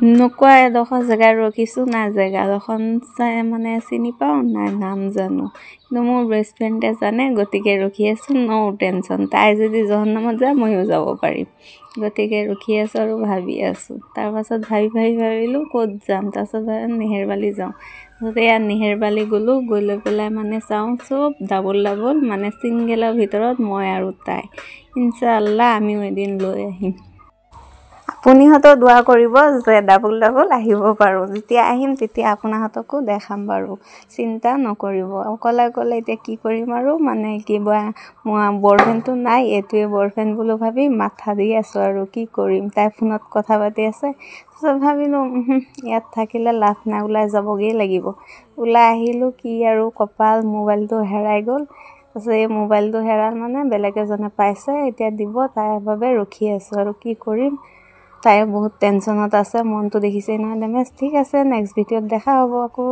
নোকোৱা এডোখৰ জেগাত ৰখিছোঁ, না জেগাডোখন মানে চিনি পাওঁ, না নাম জানো। কিন্তু মোৰ বেষ্ট ফ্ৰেণ্ডে জানে, গতিকে ৰখি আছোঁ, ন' টেনশ্যন। তাই যদি জহন্নামত যায় ময়ো যাব পাৰিম। গতিকে ৰখি আছোঁ আৰু ভাবি আছোঁ। তাৰপাছত ভাবিলোঁ ক'ত যাম। তাৰপাছত নেহেৰুবালি যাওঁ। তাৰপাছত এয়া নেহেৰুবালি গ'লোঁ, গৈ লৈ পেলাই মানে চাওঁ চব ডাবল মানে ছিংগেলৰ ভিতৰত মই আৰু তাই। ইনশাআল্লাহ আমিও এদিন লৈ আহিম। আপুনিহঁতেও দোৱা কৰিব যে ডাবল আহিব পাৰোঁ। যেতিয়া আহিম তেতিয়া আপোনাহঁতকো দেখাম বাৰু, চিন্তা নকৰিব। অকলে এতিয়া কি কৰিম আৰু মানে কিবা বয়ফ্ৰেণ্ডটো নাই, এইটোৱে বয়ফ্ৰেণ্ড বুলি ভাবি মাথা দি আছোঁ আৰু কি কৰিম। তাই ফোনত কথা পাতি আছে। তাৰপিছত ভাবিলোঁ ইয়াত থাকিলে লাভ নাই, ওলাই যাবগৈ লাগিব। ওলাই আহিলোঁ, কি আৰু কপাল, মোবাইলটো হেৰাই গ'ল। তাৰপিছত এই মোবাইলটো হেৰাল মানে বেলেগ এজনে পাইছে, এতিয়া দিব, তাইৰ বাবে ৰখি আছোঁ আৰু কি কৰিম। তাইও বহুত টেনশ্যনত আছে, মনটো দেখিছেই নহয় ডেমেজ। ঠিক আছে, নেক্সট ভিডিঅ'ত দেখা হ'ব আকৌ।